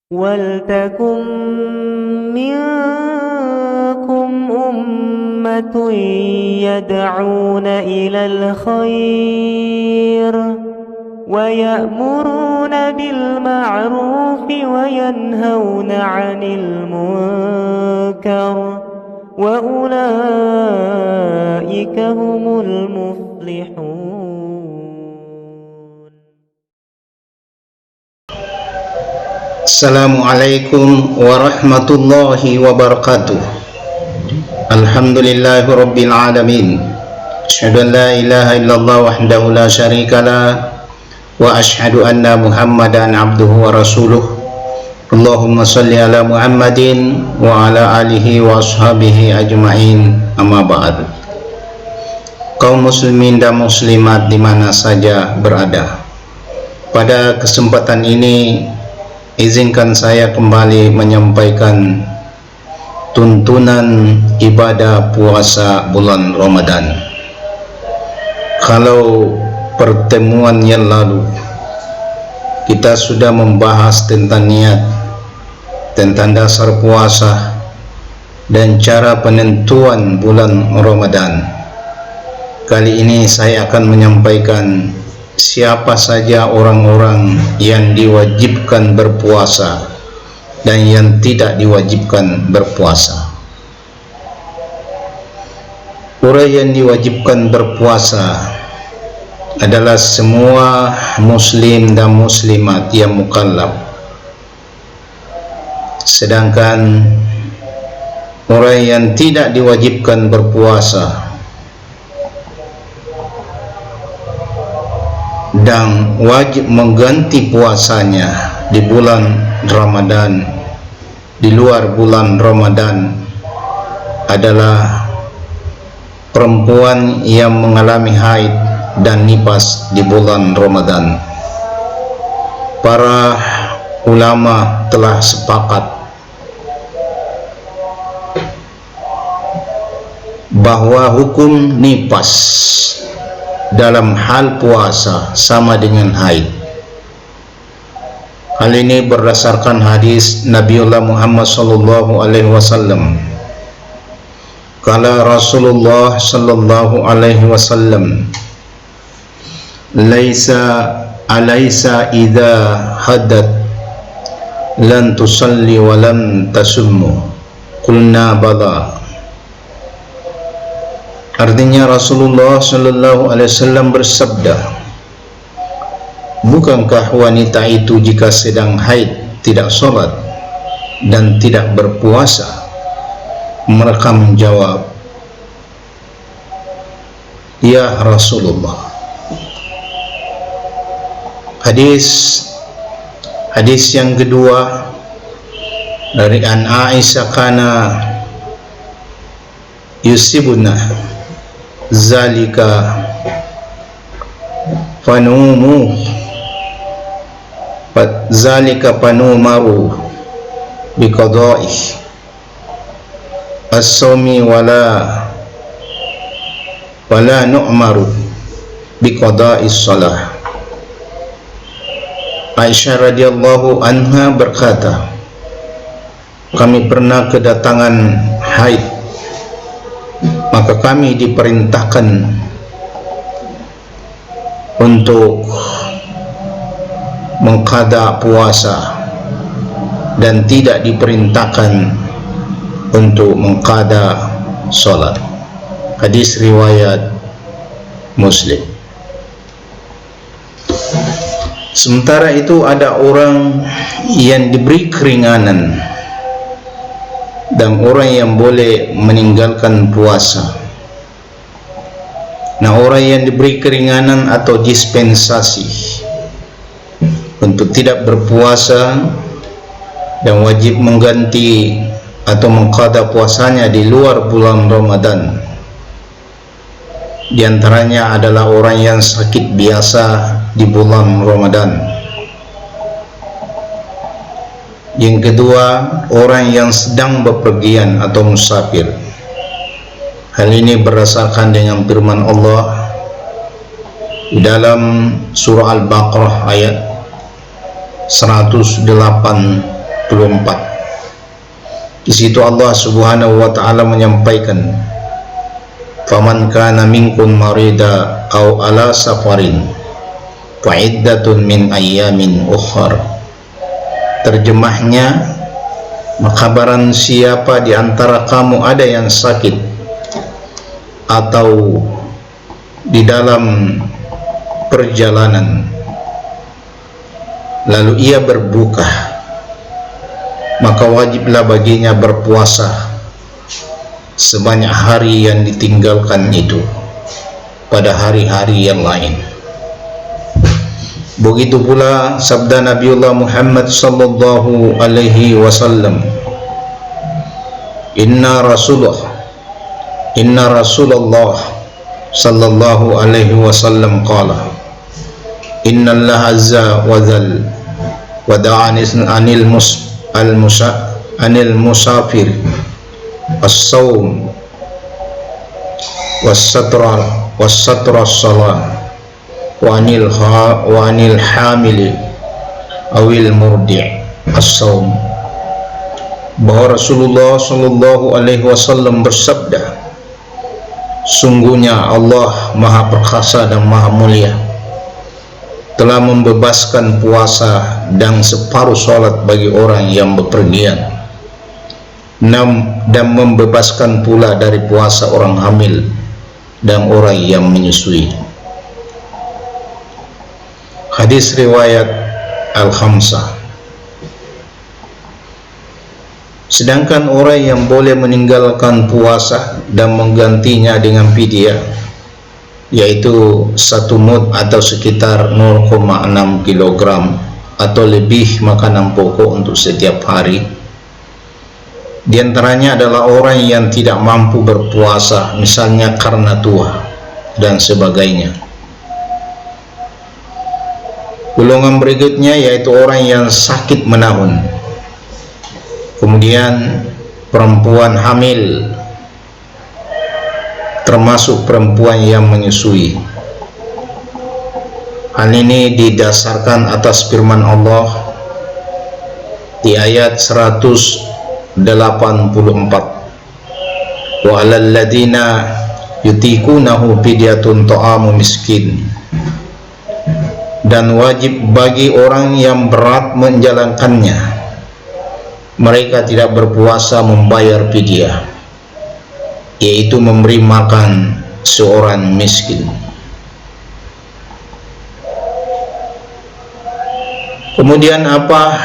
وَلْتَكُنْ مِنْكُمْ أُمَّةٌ يَدْعُونَ إِلَى الْخَيْرِ وَيَأْمُرُونَ بِالْمَعْرُوفِ وَيَنْهَوْنَ عَنِ الْمُنْكَرِ وَأُولَئِكَ هُمُ الْمُفْلِحُونَ. Assalamualaikum warahmatullahi wabarakatuh. Alhamdulillahi rabbil alamin. Asyhadu an la ilaha illallah wahdahu la syarikalah wa asyhadu anna Muhammadan abduhu wa rasuluh. Allahumma salli ala Muhammadin wa ala alihi wa ashabihi ajma'in. Amma ba'd. Kaum muslimin dan muslimat di mana saja berada, pada kesempatan ini izinkan saya kembali menyampaikan tuntunan ibadah puasa bulan Ramadan. Kalau pertemuan yang lalu kita sudah membahas tentang niat, tentang dasar puasa dan cara penentuan bulan Ramadan, kali ini saya akan menyampaikan siapa saja orang-orang yang diwajibkan berpuasa dan yang tidak diwajibkan berpuasa. Orang yang diwajibkan berpuasa adalah semua muslim dan muslimat yang mukallaf. Sedangkan orang yang tidak diwajibkan berpuasa dan wajib mengganti puasanya di bulan Ramadan, di luar bulan Ramadan, adalah perempuan yang mengalami haid dan nifas di bulan Ramadan. Para ulama telah sepakat bahwa hukum nifas dalam hal puasa sama dengan haid. Hal ini berdasarkan hadis Nabiullah Muhammad sallallahu alaihi wasallam. Kala Rasulullah sallallahu alaihi wasallam, alaysa idza haddat lan tusalli wa lam tasummu. Qulna bala. Artinya Rasulullah sallallahu alaihi wasallam bersabda, bukankah wanita itu jika sedang haid tidak sholat dan tidak berpuasa? Mereka menjawab, ya Rasulullah. Hadis yang kedua dari An Aisyah, kana yusibuna zalika panumaru biqada'i as-sawmi wala nu'maru biqada'i shalah. Aisyah radhiyallahu anha berkata, kami pernah kedatangan haid, maka kami diperintahkan untuk mengqada puasa dan tidak diperintahkan untuk mengqada salat. Hadis riwayat Muslim. Sementara itu ada orang yang diberi keringanan dan orang yang boleh meninggalkan puasa. Nah, orang yang diberi keringanan atau dispensasi untuk tidak berpuasa dan wajib mengganti atau mengqada puasanya di luar bulan Ramadan, di antaranya adalah orang yang sakit biasa di bulan Ramadan. Yang kedua, orang yang sedang bepergian atau musafir. Hal ini berdasarkan dengan firman Allah di dalam surah Al-Baqarah ayat 108 Di situ Allah Subhanahu wa taala menyampaikan, "Faman kana minkum marida aw ala safarin fa iddatun min ayyamin ukhra." Terjemahnya, maka barang siapa di antara kamu ada yang sakit atau di dalam perjalanan, lalu ia berbuka, maka wajiblah baginya berpuasa sebanyak hari yang ditinggalkan itu pada hari-hari yang lain. Begitu pula sabda Nabiullah Muhammad sallallahu alaihi wasallam, Inna Rasulullah sallallahu alaihi wasallam qala, Inna Allah azza wa dhal wada'ani anil musafir as-sawm was-satra as-salah wa anil hamili awil murdi' as-sawm. Bahwa Rasulullah sallallahu alaihi wasallam bersabda, sungguhnya Allah Maha Perkasa dan Maha Mulia telah membebaskan puasa dan separuh sholat bagi orang yang bepergian, dan membebaskan pula dari puasa orang hamil dan orang yang menyusui. Hadis riwayat Al-Khamsah. Sedangkan orang yang boleh meninggalkan puasa dan menggantinya dengan fidyah, yaitu 1 mud atau sekitar 0,6 kg atau lebih makanan pokok untuk setiap hari. Di antaranya adalah orang yang tidak mampu berpuasa, misalnya karena tua dan sebagainya. Golongan berikutnya yaitu orang yang sakit menahun, kemudian perempuan hamil, termasuk perempuan yang menyusui. Hal ini didasarkan atas firman Allah di ayat 184, wa 'alal ladzina yutiqunahu fidyatun ta'amu miskin, dan wajib bagi orang yang berat menjalankannya, mereka tidak berpuasa membayar fidyah, yaitu memberi makan seorang miskin. Kemudian apa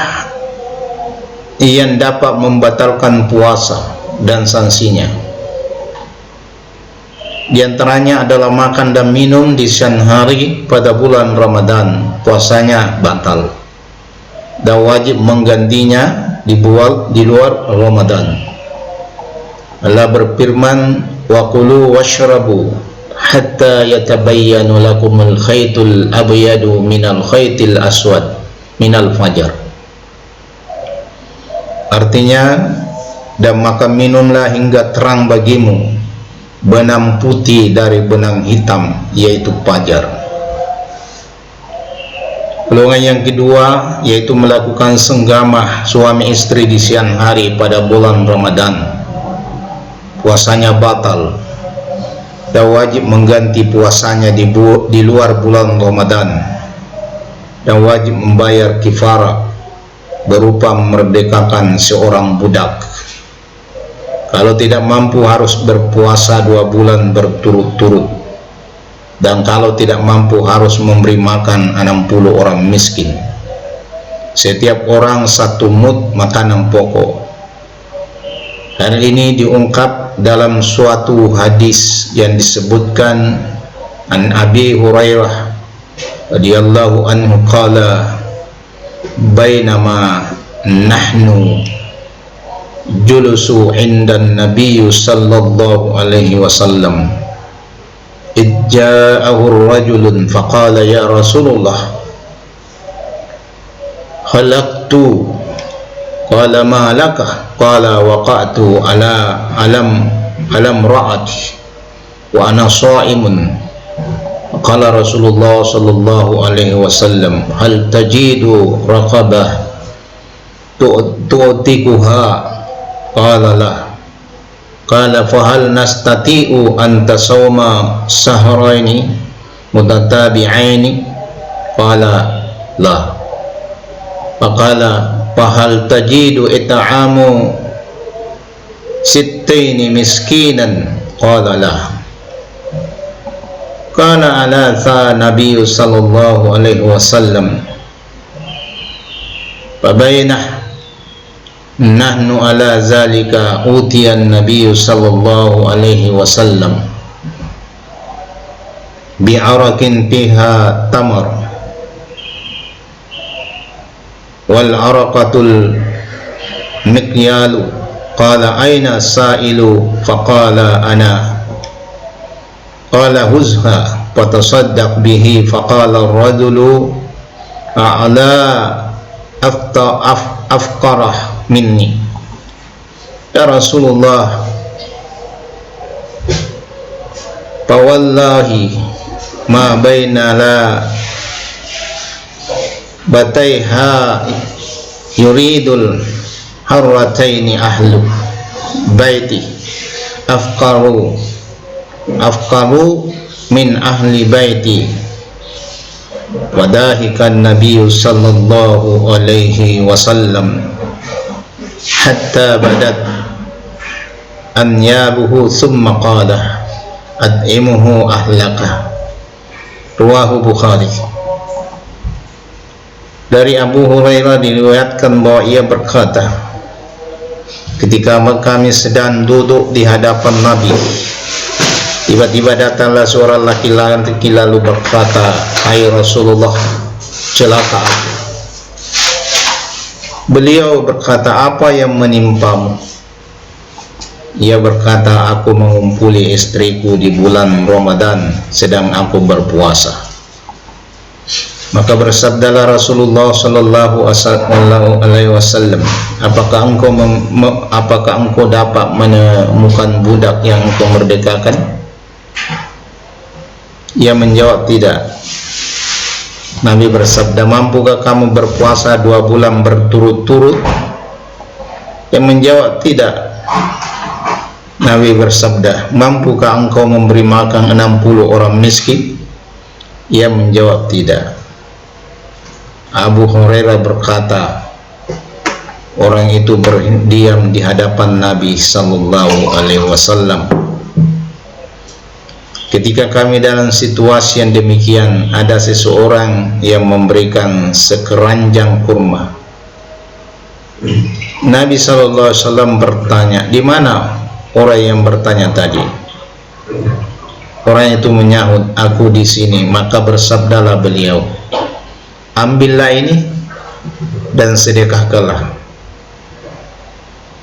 yang dapat membatalkan puasa dan sanksinya? Di antaranya adalah makan dan minum di siang hari pada bulan Ramadan, puasanya batal, dan wajib menggantinya di luar Ramadan. Allah berfirman, wa kulu washrabu hatta yatabayyanu lakumul khaytul abyadu minal khaytil aswad minal fajar. Artinya, dan makan minumlah hingga terang bagimu benang putih dari benang hitam, yaitu fajar. Golongan yang kedua yaitu melakukan senggama suami istri di siang hari pada bulan Ramadan, puasanya batal, dan wajib mengganti puasanya di luar bulan Ramadan, dan wajib membayar kifarah berupa memerdekakan seorang budak. Kalau tidak mampu harus berpuasa 2 bulan berturut-turut, dan kalau tidak mampu harus memberi makan 60 orang miskin, setiap orang 1 mud makanan pokok. Hal ini diungkap dalam suatu hadis yang disebutkan an Abi Hurairah radhiyallahu anhu qala, bainama nahnu julusu indan nabiyyu sallallahu alaihi wasallam idja'ahu rajulun faqala ya Rasulullah khalaqtu, qala ma laka, qala waqa'tu alam ra'ati wa ana sha'imun. Qala Rasulullah sallallahu alaihi wasallam hal tajidu raqabah tu'tikuha? Qala la. Qala fahal nastati'u an tasawma sahraini mutatabi'aini? Qala la. Faqala fahal tajidu it'amu sittaini miskinan? Qala la. Kana ala tha Nabi sallallahu alaihi wasallam fabainah nahnu ala zalika utiyan Nabi sallallahu alaihi wasallam bi'arakin fiha tamar wal araqatul mikyalu. Qala aina sa'ilu? Faqala ana. Qala huzha fatasaddaq bihi. Faqala ar-rajulu a'la afqarah minni. Ya Rasulullah, fawallahi ma baina la bataiha yuridul harrataini ahlu baiti afqaru min ahli baiti. Wadahikan Nabi sallallahu alaihi wasallam hatta badat anyabuhu thumma qala ad'imuhu ahlaka. Ruwahu Bukhari. Dari Abu Hurairah diriwayatkan bahwa ia berkata, ketika kami sedang duduk di hadapan Nabi, tiba-tiba datanglah seorang laki-laki lalu berkata, "Hai Rasulullah, celaka aku." Beliau berkata, "Apa yang menimpamu?" Ia berkata, "Aku mengumpuli istriku di bulan Ramadan sedang aku berpuasa." Maka bersabdalah Rasulullah sallallahu alaihi wasallam, apakah engkau dapat menemukan budak yang engkau merdekakan?" Ia menjawab, "Tidak." Nabi bersabda, "Mampukah kamu berpuasa 2 bulan berturut-turut?" Ia menjawab, "Tidak." Nabi bersabda, "Mampukah engkau memberi makan 60 orang miskin?" Ia menjawab, "Tidak." Abu Hurairah berkata, orang itu berdiam di hadapan Nabi sallallahu alaihi wasallam. Ketika kami dalam situasi yang demikian, ada seseorang yang memberikan sekeranjang kurma. Nabi sallallahu alaihi wasallam bertanya, "Di mana orang yang bertanya tadi?" Orang itu menyahut, "Aku di sini." Maka bersabdalah beliau, "Ambillah ini dan sedekahkanlah."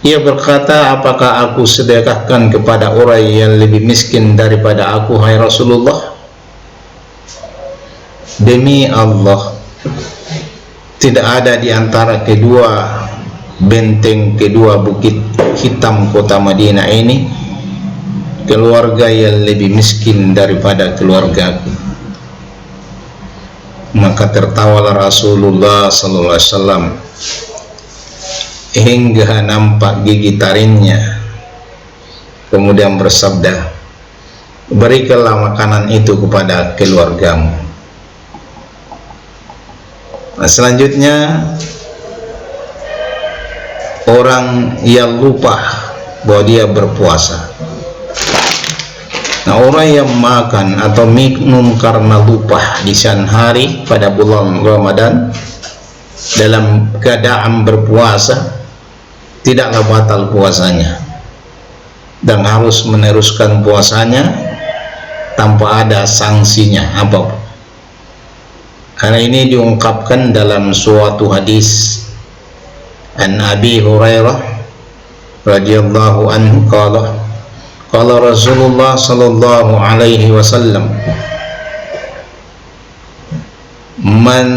Ia berkata, "Apakah aku sedekahkan kepada orang yang lebih miskin daripada aku, hai Rasulullah?" Demi Allah, tidak ada di antara kedua benteng kedua bukit hitam kota Madinah ini keluarga yang lebih miskin daripada keluargaku. Maka tertawalah Rasulullah sallallahu alaihi wasallam hingga nampak gigi taringnya, kemudian bersabda, "Berikanlah makanan itu kepada keluargamu." Nah, selanjutnya orang yang lupa bahwa dia berpuasa. Nah, orang yang makan atau minum karena lupa di siang hari pada bulan Ramadan dalam keadaan berpuasa, tidaklah batal puasanya dan harus meneruskan puasanya tanpa ada sanksinya apapun. Karena ini diungkapkan dalam suatu hadis an Abi Hurairah radhiyallahu anhu qala qala Rasulullah sallallahu alaihi wasallam, "Man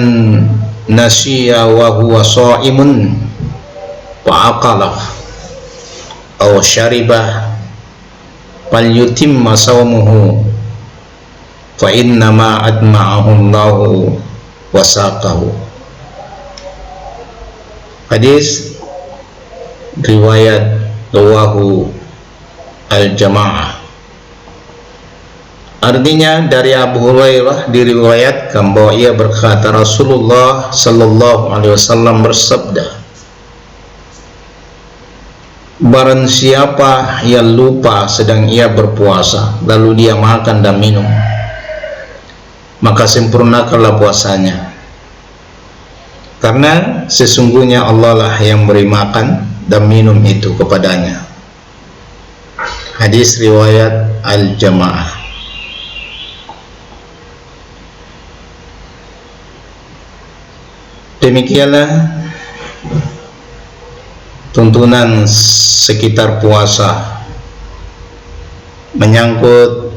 nasiya wa huwa shaimun fa aqala aw syariba falyutimma sawmuhu fa inna ma adma'ahu Allahu wa saqahu." Hadis riwayat rawahu al-jamaah. Artinya dari Abu Hurairah diriwayatkan bahwa ia berkata, Rasulullah sallallahu alaihi wasallam bersabda, barang siapa yang lupa sedang ia berpuasa lalu dia makan dan minum, maka sempurnakanlah puasanya, karena sesungguhnya Allah lah yang beri makan dan minum itu kepadanya. Hadis riwayat al-jamaah. Demikianlah tuntunan sekitar puasa menyangkut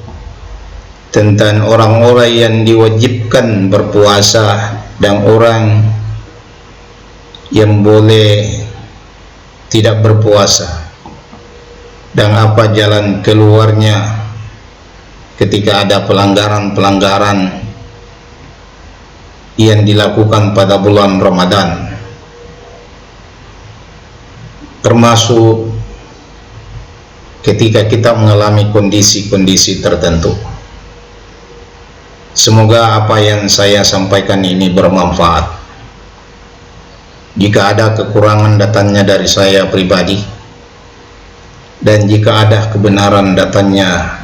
tentang orang-orang yang diwajibkan berpuasa dan orang yang boleh tidak berpuasa, dan apa jalan keluarnya ketika ada pelanggaran-pelanggaran yang dilakukan pada bulan Ramadan, termasuk ketika kita mengalami kondisi-kondisi tertentu. Semoga apa yang saya sampaikan ini bermanfaat. Jika ada kekurangan, datangnya dari saya pribadi, dan jika ada kebenaran, datangnya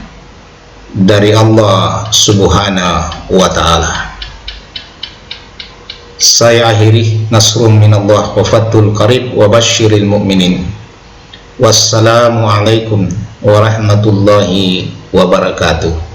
dari Allah Subhanahu wa Ta'ala. Saya akhiri, nasrun minallah wa fathul qarib wa basyiril mu'minin. Wassalamualaikum warahmatullahi wabarakatuh.